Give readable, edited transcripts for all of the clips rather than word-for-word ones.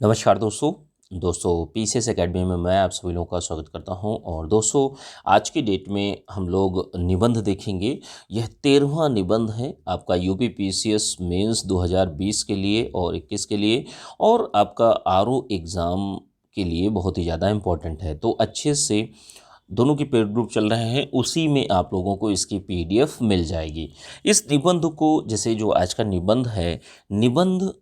नमस्कार दोस्तों PCS academy में मैं आप सभी लोगों का स्वागत करता हूं। और दोस्तों, आज की डेट में हम लोग निबंध देखेंगे। यह 13वां निबंध है आपका यूपी पीसीएस मेंस 2020 के लिए और 21 के लिए, और आपका आरओ एग्ज़ाम के लिए बहुत ही ज़्यादा इम्पोर्टेंट है। तो अच्छे से दोनों की पेड ग्रुप चल रहे हैं, उसी में आप लोगों को इसकी पीडीएफ मिल जाएगी। इस निबंध को, जैसे जो आज का निबंध है, निबंध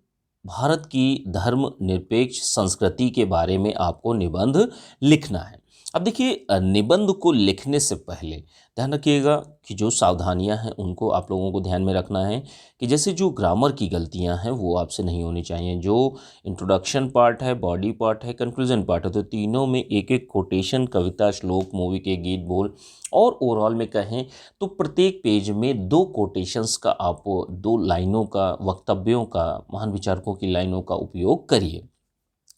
भारत की धर्मनिरपेक्ष संस्कृति के बारे में आपको निबंध लिखना है। अब देखिए, निबंध को लिखने से पहले ध्यान रखिएगा कि जो सावधानियां हैं उनको आप लोगों को ध्यान में रखना है कि जैसे जो ग्रामर की गलतियां हैं वो आपसे नहीं होनी चाहिए। जो इंट्रोडक्शन पार्ट है, बॉडी पार्ट है, कंक्लूजन पार्ट है, तो तीनों में एक एक कोटेशन, कविता, श्लोक, मूवी के गीत, बोल, और ओवरऑल में कहें तो प्रत्येक पेज में 2 कोटेशंस का, आप 2 लाइनों का, वक्तव्यों का, महान विचारकों की लाइनों का उपयोग करिए।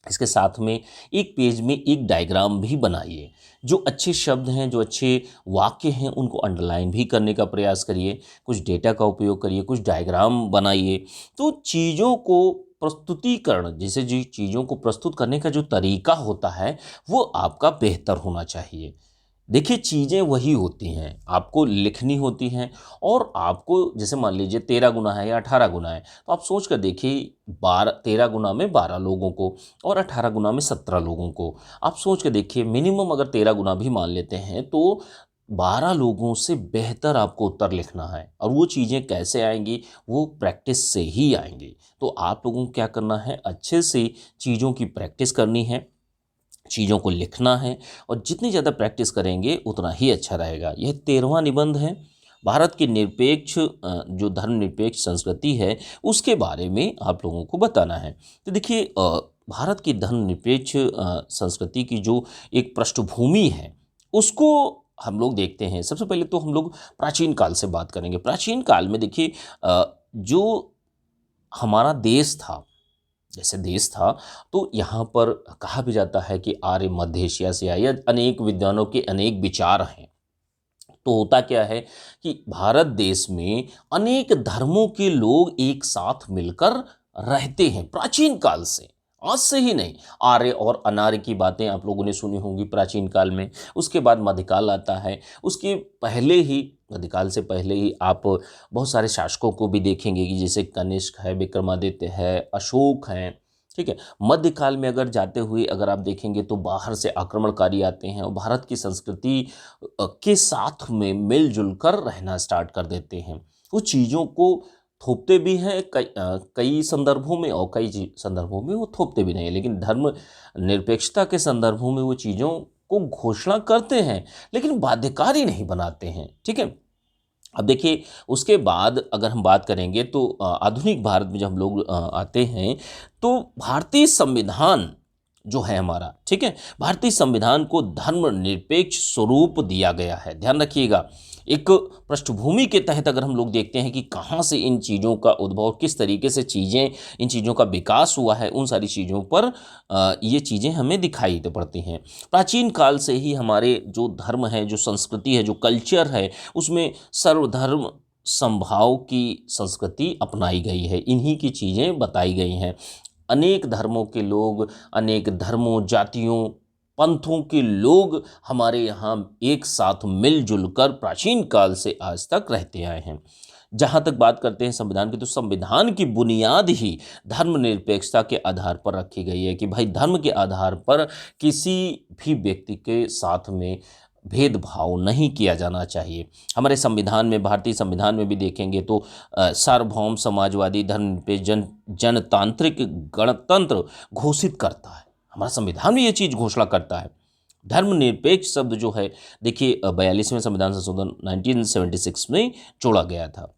इसके साथ में एक पेज में एक डायग्राम भी बनाइए। जो अच्छे शब्द हैं, जो अच्छे वाक्य हैं, उनको अंडरलाइन भी करने का प्रयास करिए। कुछ डेटा का उपयोग करिए, कुछ डायग्राम बनाइए। तो चीज़ों को प्रस्तुतिकरण, जैसे जी चीज़ों को प्रस्तुत करने का जो तरीका होता है वो आपका बेहतर होना चाहिए। देखिए, चीज़ें वही होती हैं, आपको लिखनी होती हैं। और आपको जैसे मान लीजिए 13 गुना है या 18 गुना है, तो आप सोच कर देखिए, 13 गुना में 12 लोगों को और 18 गुना में 17 लोगों को। आप सोच कर देखिए, मिनिमम अगर 13 गुना भी मान लेते हैं तो 12 लोगों से बेहतर आपको उत्तर लिखना है। और वो चीज़ें कैसे आएंगी? वो प्रैक्टिस से ही आएंगी। तो आप लोगों को क्या करना है, अच्छे से चीज़ों की प्रैक्टिस करनी है, चीज़ों को लिखना है। और जितनी ज़्यादा प्रैक्टिस करेंगे उतना ही अच्छा रहेगा। यह 13वां निबंध है। भारत की निरपेक्ष जो धर्मनिरपेक्ष संस्कृति है उसके बारे में आप लोगों को बताना है। तो देखिए, भारत की धर्मनिरपेक्ष संस्कृति की जो एक पृष्ठभूमि है उसको हम लोग देखते हैं। सबसे पहले तो हम लोग प्राचीन काल से बात करेंगे। प्राचीन काल में देखिए, जो हमारा देश था, जैसे देश था, तो यहाँ पर कहा भी जाता है कि आर्य मध्य एशिया से आए, या अनेक विद्वानों के अनेक विचार हैं। तो होता क्या है कि भारत देश में अनेक धर्मों के लोग एक साथ मिलकर रहते हैं प्राचीन काल से। आज से ही नहीं, आर्य और अनार्य की बातें आप लोगों ने सुनी होंगी प्राचीन काल में। उसके बाद मध्यकाल आता है। उसके पहले ही, मध्यकाल से पहले ही आप बहुत सारे शासकों को भी देखेंगे कि जैसे कनिष्क है, विक्रमादित्य है, अशोक हैं। ठीक है। मध्यकाल में अगर जाते हुए अगर आप देखेंगे तो बाहर से आक्रमणकारी आते हैं और भारत की संस्कृति के साथ में मिलजुल कर रहना स्टार्ट कर देते हैं। वो चीज़ों को थोपते भी हैं कई संदर्भों में, और कई संदर्भों में वो थोपते भी नहीं है। लेकिन धर्म निरपेक्षता के संदर्भों में वो चीज़ों को घोषणा करते हैं, लेकिन बाध्यकारी नहीं बनाते हैं। ठीक है। अब देखिए, उसके बाद अगर हम बात करेंगे तो आधुनिक भारत में जब हम लोग आते हैं तो भारतीय संविधान जो है हमारा, ठीक है, भारतीय संविधान को धर्मनिरपेक्ष स्वरूप दिया गया है। ध्यान रखिएगा, एक पृष्ठभूमि के तहत अगर हम लोग देखते हैं कि कहाँ से इन चीज़ों का उद्भव, किस तरीके से चीज़ें, इन चीज़ों का विकास हुआ है, उन सारी चीज़ों पर ये चीज़ें हमें दिखाई तो पड़ती हैं। प्राचीन काल से ही हमारे जो धर्म है, जो संस्कृति है, जो कल्चर है, उसमें सर्वधर्म समभाव की संस्कृति अपनाई गई है। इन्हीं की चीज़ें बताई गई हैं। अनेक धर्मों के लोग, अनेक धर्मों, जातियों, पंथों के लोग हमारे यहाँ एक साथ मिलजुल कर प्राचीन काल से आज तक रहते आए हैं। जहाँ तक बात करते हैं संविधान की, तो संविधान की बुनियाद ही धर्मनिरपेक्षता के आधार पर रखी गई है कि भाई धर्म के आधार पर किसी भी व्यक्ति के साथ में भेदभाव नहीं किया जाना चाहिए। हमारे संविधान में, भारतीय संविधान में भी देखेंगे तो सार्वभौम समाजवादी धर्मनिरपेक्ष जनतांत्रिक गणतंत्र घोषित करता है। हमारा संविधान भी ये चीज़ घोषणा करता है। धर्मनिरपेक्ष शब्द जो है, देखिए 42वें संविधान संशोधन 1976 में जोड़ा गया था।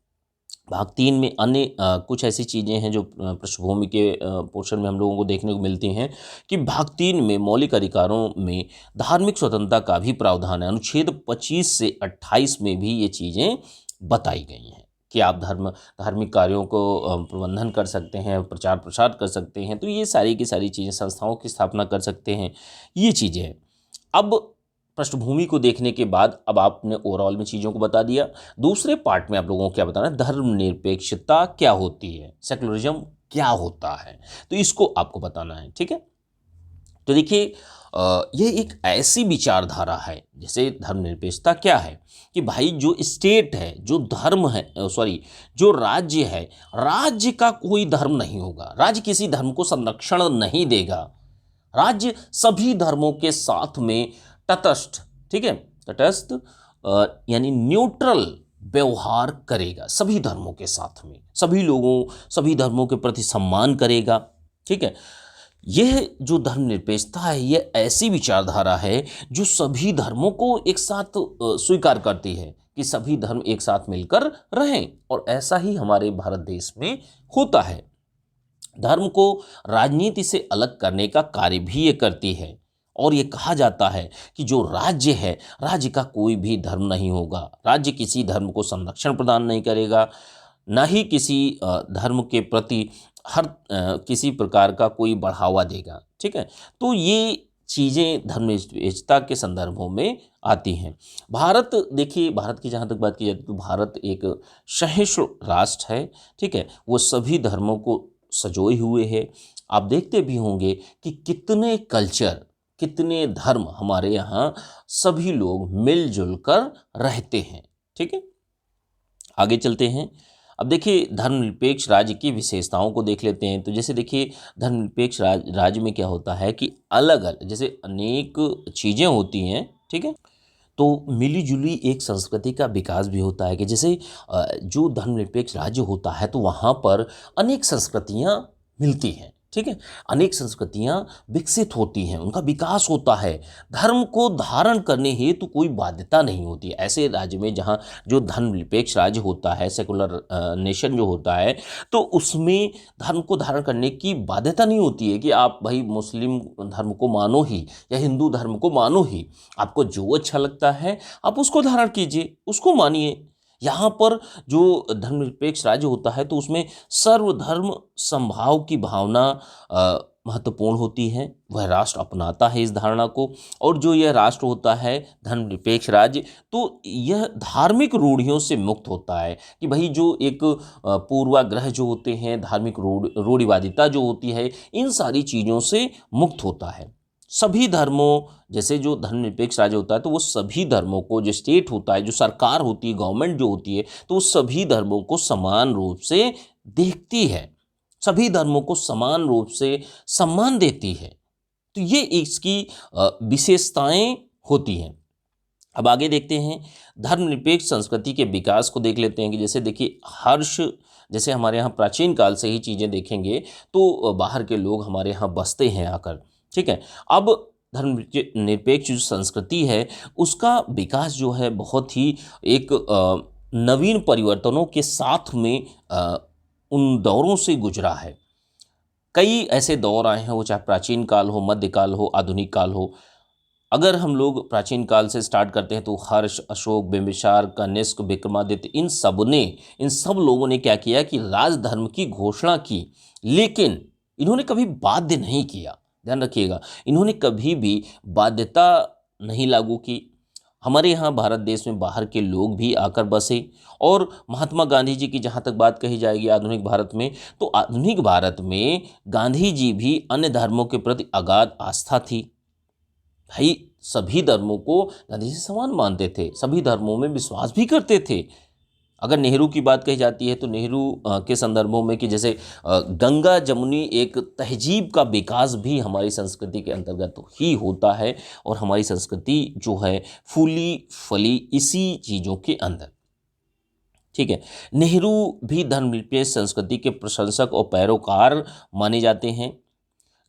भाग 3 में अन्य कुछ ऐसी चीज़ें हैं जो पृष्ठभूमि के पोर्शन में हम लोगों को देखने को मिलती हैं कि भाग 3 में मौलिक अधिकारों में धार्मिक स्वतंत्रता का भी प्रावधान है। अनुच्छेद 25 से 28 में भी ये चीज़ें बताई गई हैं कि आप धार्मिक कार्यों को प्रबंधन कर सकते हैं, प्रचार प्रसार कर सकते हैं। तो ये सारी की सारी चीज़ें, संस्थाओं की स्थापना कर सकते हैं, ये चीज़ें हैं। अब पृष्ठभूमि को देखने के बाद अब आपने ओवरऑल में चीज़ों को बता दिया। दूसरे पार्ट में आप लोगों को क्या बताना है, धर्मनिरपेक्षता क्या होती है, सेकुलरिज्म क्या होता है, तो इसको आपको बताना है। ठीक है, तो देखिए ये एक ऐसी विचारधारा है, जैसे धर्मनिरपेक्षता क्या है कि भाई जो स्टेट है, जो धर्म है, सॉरी, जो राज्य है, राज्य का कोई धर्म नहीं होगा, राज्य किसी धर्म को संरक्षण नहीं देगा। राज्य सभी धर्मों के साथ में तटस्थ, ठीक है, तटस्थ यानी न्यूट्रल व्यवहार करेगा सभी धर्मों के साथ में, सभी लोगों, सभी धर्मों के प्रति सम्मान करेगा। ठीक है, यह जो धर्मनिरपेक्षता है, यह ऐसी विचारधारा है जो सभी धर्मों को एक साथ स्वीकार करती है कि सभी धर्म एक साथ मिलकर रहें, और ऐसा ही हमारे भारत देश में होता है। धर्म को राजनीति से अलग करने का कार्य भी ये करती है, और ये कहा जाता है कि जो राज्य है, राज्य का कोई भी धर्म नहीं होगा, राज्य किसी धर्म को संरक्षण प्रदान नहीं करेगा, ना ही किसी धर्म के प्रति किसी प्रकार का कोई बढ़ावा देगा। ठीक है, तो ये चीज़ें धर्मनिरपेक्षता के संदर्भों में आती हैं। भारत, देखिए भारत की जहाँ तक बात की जाए तो भारत एक सहिष्णु राष्ट्र है। ठीक है, वो सभी धर्मों को सजोए हुए है। आप देखते भी होंगे कि कितने कल्चर, कितने धर्म हमारे यहाँ सभी लोग मिलजुल कर रहते हैं। ठीक है, आगे चलते हैं। अब देखिए धर्मनिरपेक्ष राज्य की विशेषताओं को देख लेते हैं। तो जैसे देखिए धर्मनिरपेक्ष राज्य में क्या होता है कि अलग अलग, जैसे अनेक चीज़ें होती हैं, ठीक है, तो मिली जुली एक संस्कृति का विकास भी होता है कि जैसे जो धर्मनिरपेक्ष राज्य होता है तो वहाँ पर अनेक संस्कृतियाँ मिलती हैं। ठीक है, अनेक संस्कृतियाँ विकसित होती हैं, उनका विकास होता है। धर्म को धारण करने हेतु कोई बाध्यता नहीं होती। ऐसे राज्य में जहाँ जो धर्मनिरपेक्ष राज्य होता है, सेकुलर नेशन जो होता है, तो उसमें धर्म को धारण करने की बाध्यता नहीं होती है कि आप भाई मुस्लिम धर्म को मानो ही या हिंदू धर्म को मानो ही, आपको जो अच्छा लगता है आप उसको धारण कीजिए, उसको मानिए। यहाँ पर जो धर्मनिरपेक्ष राज्य होता है तो उसमें सर्वधर्म समभाव की भावना महत्वपूर्ण होती है, वह राष्ट्र अपनाता है इस धारणा को। और जो यह राष्ट्र होता है धर्मनिरपेक्ष राज्य, तो यह धार्मिक रूढ़ियों से मुक्त होता है कि भाई जो एक पूर्वाग्रह जो होते हैं, धार्मिक रूढ़िवादिता जो होती है, इन सारी चीज़ों से मुक्त होता है। सभी धर्मों, जैसे जो धर्मनिरपेक्ष राज्य होता है तो वो सभी धर्मों को, जो स्टेट होता है, जो सरकार होती है, गवर्नमेंट जो होती है, तो वो सभी धर्मों को समान रूप से देखती है, सभी धर्मों को समान रूप से सम्मान देती है। तो ये इसकी विशेषताएं होती हैं। अब आगे देखते हैं धर्मनिरपेक्ष संस्कृति के विकास को देख लेते हैं कि जैसे देखिए हर्ष, जैसे हमारे यहाँ प्राचीन काल से ही चीज़ें देखेंगे तो बाहर के लोग हमारे यहाँ बसते हैं आकर। ठीक है, अब धर्मनिरपेक्ष जो संस्कृति है उसका विकास जो है बहुत ही एक नवीन परिवर्तनों के साथ में उन दौरों से गुजरा है। कई ऐसे दौर आए हैं, वो चाहे प्राचीन काल हो, मध्यकाल हो, आधुनिक काल हो। अगर हम लोग प्राचीन काल से स्टार्ट करते हैं तो हर्ष, अशोक, बिंबिसार, कनिष्क, विक्रमादित्य, इन सब लोगों ने क्या किया कि राजधर्म की घोषणा की, लेकिन इन्होंने कभी बाध्य नहीं किया। ध्यान रखिएगा, इन्होंने कभी भी बाध्यता नहीं लागू की। हमारे यहाँ भारत देश में बाहर के लोग भी आकर बसे, और महात्मा गांधी जी की जहाँ तक बात कही जाएगी आधुनिक भारत में, तो आधुनिक भारत में गांधी जी भी अन्य धर्मों के प्रति अगाध आस्था थी। भाई सभी धर्मों को गांधी जी समान मानते थे, सभी धर्मों में विश्वास भी करते थे। अगर नेहरू की बात कही जाती है तो नेहरू के संदर्भों में कि जैसे गंगा जमुनी एक तहजीब का विकास भी हमारी संस्कृति के अंतर्गत ही होता है, और हमारी संस्कृति जो है फूली फली इसी चीज़ों के अंदर। ठीक है, नेहरू भी धर्मनिरपेक्ष संस्कृति के प्रशंसक और पैरोकार माने जाते हैं।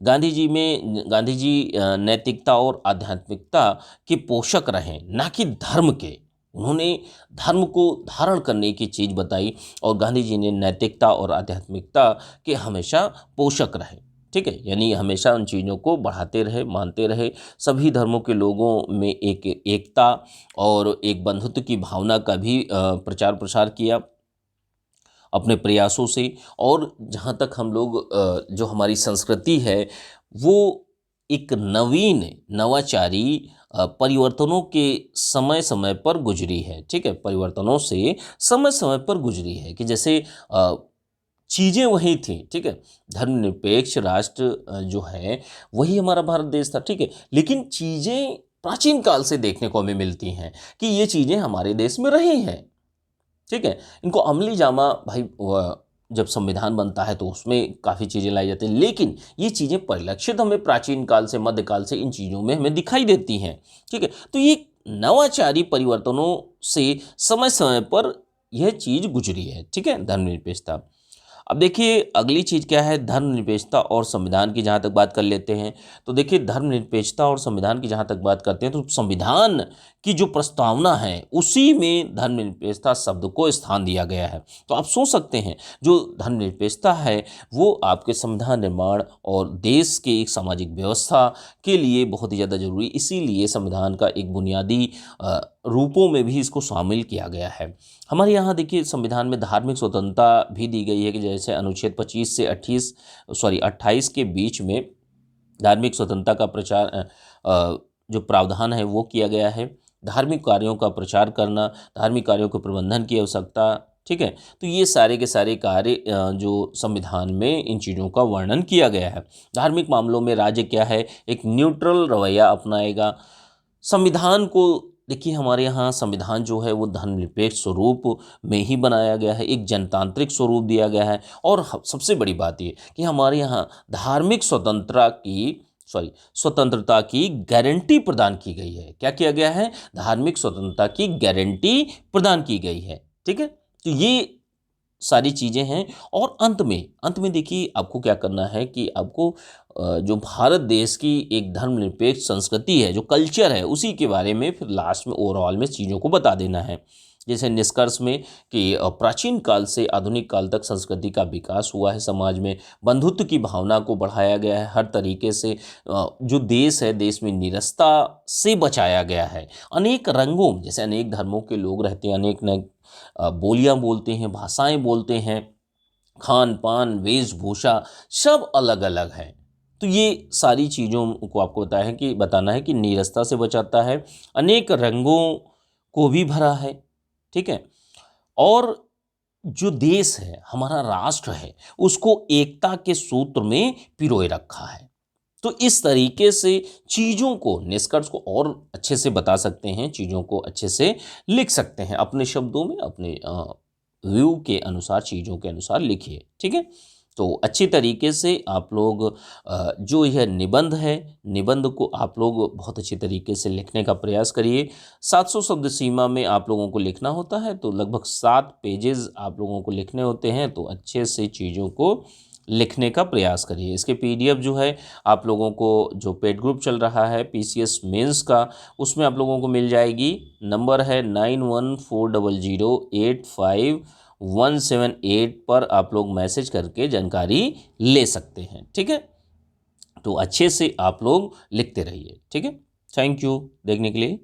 गांधी जी नैतिकता और आध्यात्मिकता के पोषक रहे, ना कि धर्म के। उन्होंने धर्म को धारण करने की चीज़ बताई, और गांधी जी ने नैतिकता और आध्यात्मिकता के हमेशा पोषक रहे। ठीक है, यानी हमेशा उन चीज़ों को बढ़ाते रहे, मानते रहे। सभी धर्मों के लोगों में एकता और एक बंधुत्व की भावना का भी प्रचार प्रसार किया अपने प्रयासों से। और जहाँ तक हम लोग जो हमारी संस्कृति है वो एक नवाचारी परिवर्तनों के समय समय पर गुजरी है। ठीक है, परिवर्तनों से समय समय पर गुजरी है कि जैसे चीज़ें वही थी, ठीक है। धर्मनिरपेक्ष राष्ट्र जो है वही हमारा भारत देश था, ठीक है। लेकिन चीज़ें प्राचीन काल से देखने को हमें मिलती हैं कि ये चीज़ें हमारे देश में रही हैं, ठीक है। इनको अमली जामा भाई जब संविधान बनता है तो उसमें काफ़ी चीज़ें लाई जाती हैं, लेकिन ये चीज़ें परिलक्षित हमें प्राचीन काल से मध्यकाल से इन चीज़ों में हमें दिखाई देती हैं, ठीक है। तो ये नवाचारी परिवर्तनों से समय समय पर यह चीज़ गुजरी है, ठीक है, धर्मनिरपेक्षता। अब देखिए अगली चीज़ क्या है, धर्मनिरपेक्षता और संविधान की जहाँ तक बात कर लेते हैं, तो देखिए धर्मनिरपेक्षता और संविधान की जहाँ तक बात करते हैं तो संविधान की जो प्रस्तावना है उसी में धर्मनिरपेक्षता शब्द को स्थान दिया गया है। तो आप सोच सकते हैं जो धर्मनिरपेक्षता है वो आपके संविधान निर्माण और देश के एक सामाजिक व्यवस्था के लिए बहुत ही ज़्यादा जरूरी, इसीलिए संविधान का एक बुनियादी रूपों में भी इसको शामिल किया गया है। हमारे यहाँ देखिए संविधान में धार्मिक स्वतंत्रता भी दी गई है कि जैसे अनुच्छेद 25 से 28 के बीच में धार्मिक स्वतंत्रता का प्रचार जो प्रावधान है वो किया गया है। धार्मिक कार्यों का प्रचार करना, धार्मिक कार्यों के प्रबंधन की आवश्यकता, ठीक है। तो ये सारे के सारे कार्य जो संविधान में इन चीज़ों का वर्णन किया गया है। धार्मिक मामलों में राज्य क्या है, एक न्यूट्रल रवैया अपनाएगा। संविधान को देखिए हमारे यहाँ संविधान जो है वो धर्मनिरपेक्ष स्वरूप में ही बनाया गया है, एक जनतांत्रिक स्वरूप दिया गया है। और सबसे बड़ी बात ये कि हमारे यहाँ धार्मिक स्वतंत्रता की गारंटी प्रदान की गई है। क्या किया गया है, धार्मिक स्वतंत्रता की गारंटी प्रदान की गई है, ठीक है। तो ये सारी चीज़ें हैं। और अंत में देखिए आपको क्या करना है कि आपको जो भारत देश की एक धर्मनिरपेक्ष संस्कृति है, जो कल्चर है, उसी के बारे में फिर लास्ट में ओवरऑल में चीज़ों को बता देना है। जैसे निष्कर्ष में कि प्राचीन काल से आधुनिक काल तक संस्कृति का विकास हुआ है, समाज में बंधुत्व की भावना को बढ़ाया गया है, हर तरीके से जो देश है, देश में निरस्ता से बचाया गया है। अनेक रंगों, जैसे अनेक धर्मों के लोग रहते हैं, अनेक नए बोलियां बोलते हैं, भाषाएं बोलते हैं, खान पान वेशभूषा सब अलग अलग है। तो ये सारी चीज़ों को आपको बताना है कि नीरसता से बचाता है, अनेक रंगों को भी भरा है, ठीक है। और जो देश है, हमारा राष्ट्र है, उसको एकता के सूत्र में पिरोए रखा है। तो इस तरीके से चीज़ों को, निष्कर्ष को और अच्छे से बता सकते हैं, चीज़ों को अच्छे से लिख सकते हैं अपने शब्दों में, अपने व्यू के अनुसार, चीज़ों के अनुसार लिखिए, ठीक है। तो अच्छी तरीके से आप लोग जो यह निबंध है, निबंध को आप लोग बहुत अच्छी तरीके से लिखने का प्रयास करिए। 700 शब्द सीमा में आप लोगों को लिखना होता है, तो लगभग 7 पेजेस आप लोगों को लिखने होते हैं। तो अच्छे से चीज़ों को लिखने का प्रयास करिए। इसके पीडीएफ जो है आप लोगों को, जो पेड ग्रुप चल रहा है पीसीएस मेंस का, उसमें आप लोगों को मिल जाएगी। नंबर है 9140085178 पर आप लोग मैसेज करके जानकारी ले सकते हैं, ठीक है। तो अच्छे से आप लोग लिखते रहिए, ठीक है। थैंक यू देखने के लिए।